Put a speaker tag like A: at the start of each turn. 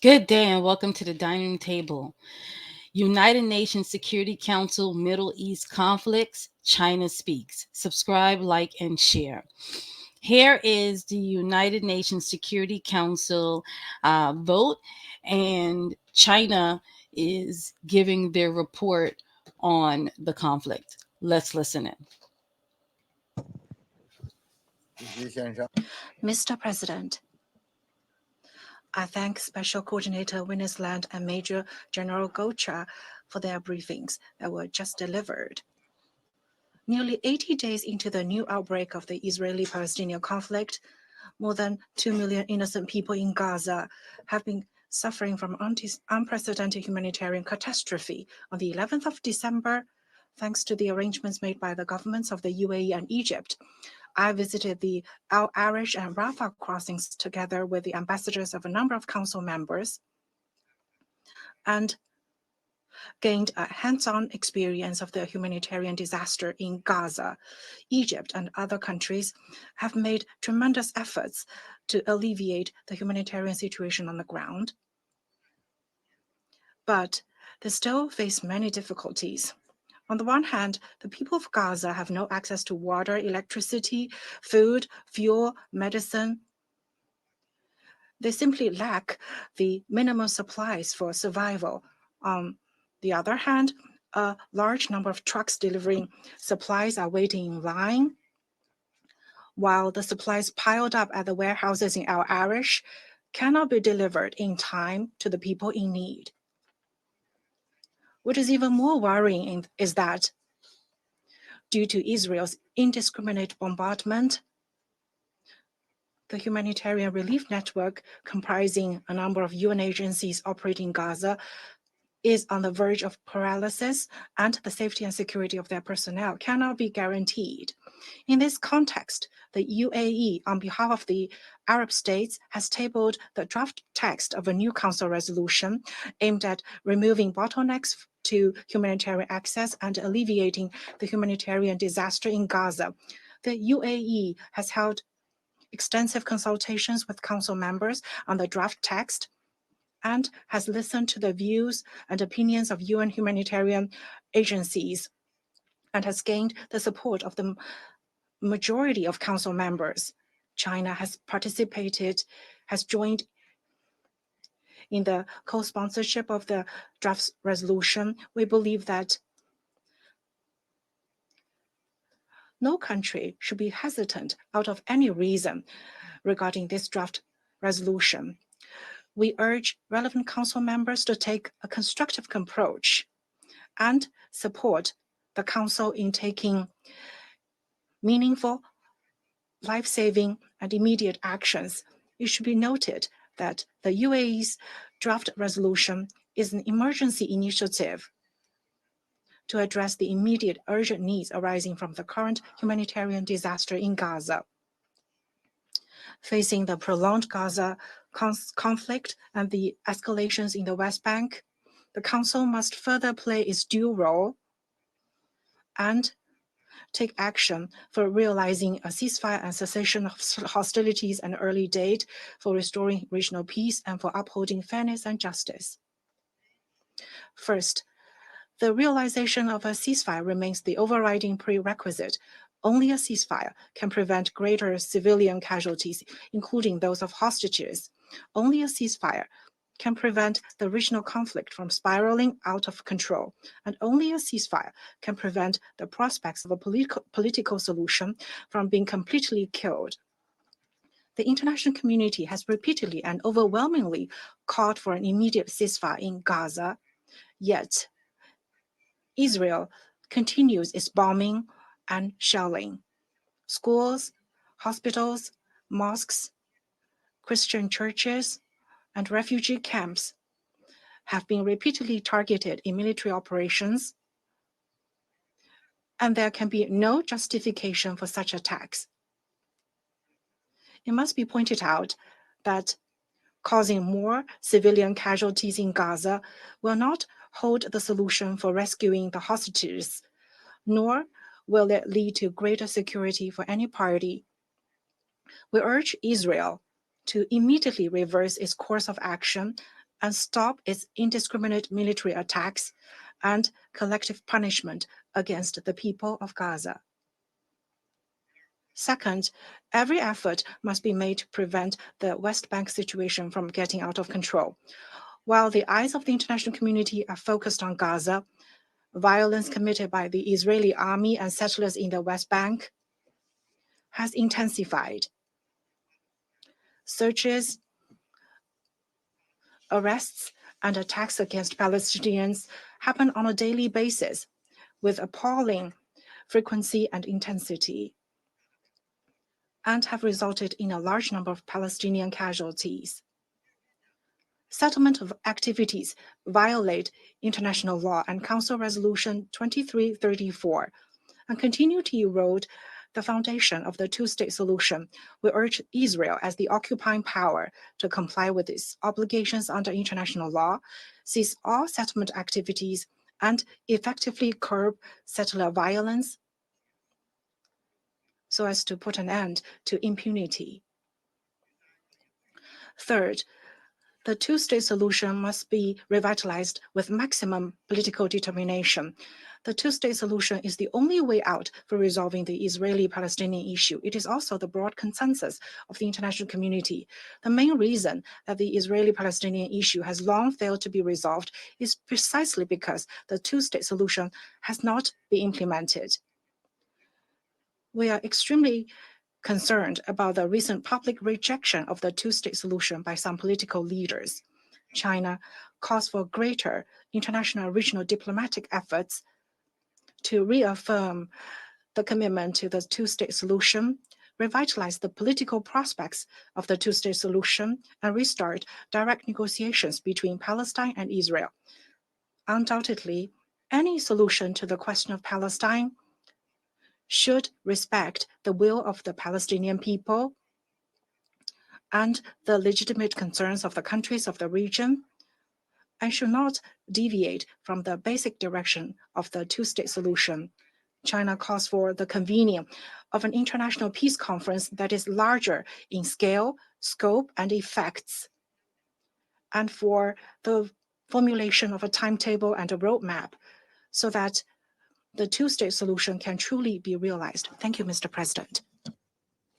A: Good day and welcome to the dining table. United Nations Security Council Middle East conflicts, China speaks. Subscribe, like, and share. Here is the United Nations Security Council vote, and China is giving their report on the conflict. Let's listen in.
B: Mr. President, I thank Special Coordinator Winnesland and Major General Gocha for their briefings that were just delivered. Nearly 80 days into the new outbreak of the Israeli-Palestinian conflict, more than 2 million innocent people in Gaza have been suffering from unprecedented humanitarian catastrophe. On the 11th of December, thanks to the arrangements made by the governments of the UAE and Egypt, I visited the Al Arish and Rafah crossings together with the ambassadors of a number of council members and gained a hands-on experience of the humanitarian disaster in Gaza. Egypt and other countries have made tremendous efforts to alleviate the humanitarian situation on the ground, but they still face many difficulties. On the one hand, the people of Gaza have no access to water, electricity, food, fuel, medicine. They simply lack the minimum supplies for survival. On the other hand, a large number of trucks delivering supplies are waiting in line, while the supplies piled up at the warehouses in Al Arish cannot be delivered in time to the people in need. What is even more worrying is that due to Israel's indiscriminate bombardment, the humanitarian relief network, comprising a number of UN agencies operating in Gaza, is on the verge of paralysis, and the safety and security of their personnel cannot be guaranteed. In this context, the UAE, on behalf of the Arab states, has tabled the draft text of a new council resolution aimed at removing bottlenecks to humanitarian access and alleviating the humanitarian disaster in Gaza. The UAE has held extensive consultations with council members on the draft text and has listened to the views and opinions of UN humanitarian agencies and has gained the support of the majority of council members. China has joined in the co-sponsorship of the draft resolution. We believe that no country should be hesitant out of any reason regarding this draft resolution. We urge relevant council members to take a constructive approach and support the council in taking meaningful, life-saving, and immediate actions. It should be noted that the UAE's draft resolution is an emergency initiative to address the immediate urgent needs arising from the current humanitarian disaster in Gaza. Facing the prolonged Gaza conflict and the escalations in the West Bank, the Council must further play its due role and take action for realizing a ceasefire and cessation of hostilities and early date, for restoring regional peace, and for upholding fairness and justice. First, the realization of a ceasefire remains the overriding prerequisite. Only a ceasefire can prevent greater civilian casualties, including those of hostages. Only a ceasefire can prevent the regional conflict from spiraling out of control, and only a ceasefire can prevent the prospects of a political solution from being completely killed. The international community has repeatedly and overwhelmingly called for an immediate ceasefire in Gaza, yet Israel continues its bombing and shelling. Schools, hospitals, mosques, Christian churches, and refugee camps have been repeatedly targeted in military operations, and there can be no justification for such attacks. It must be pointed out that causing more civilian casualties in Gaza will not hold the solution for rescuing the hostages, nor will it lead to greater security for any party. We urge Israel to immediately reverse its course of action and stop its indiscriminate military attacks and collective punishment against the people of Gaza. Second, every effort must be made to prevent the West Bank situation from getting out of control. While the eyes of the international community are focused on Gaza, violence committed by the Israeli army and settlers in the West Bank has intensified. Searches, arrests, and attacks against Palestinians happen on a daily basis with appalling frequency and intensity, and have resulted in a large number of Palestinian casualties. Settlement of activities violate international law and Council Resolution 2334 and continue to erode the foundation of the two-state solution. We urge Israel as the occupying power to comply with its obligations under international law, cease all settlement activities, and effectively curb settler violence so as to put an end to impunity. Third, the two-state solution must be revitalized with maximum political determination. The two-state solution is the only way out for resolving the Israeli-Palestinian issue. It is also the broad consensus of the international community. The main reason that the Israeli-Palestinian issue has long failed to be resolved is precisely because the two-state solution has not been implemented. We are extremely concerned about the recent public rejection of the two-state solution by some political leaders. China calls for greater international regional diplomatic efforts to reaffirm the commitment to the two-state solution, revitalize the political prospects of the two-state solution, and restart direct negotiations between Palestine and Israel. Undoubtedly, any solution to the question of Palestine should respect the will of the Palestinian people and the legitimate concerns of the countries of the region, and should not deviate from the basic direction of the two-state solution. China calls for the convening of an international peace conference that is larger in scale, scope, and effects, and for the formulation of a timetable and a roadmap so that the two-state solution can truly be realized. Thank you, Mr. President.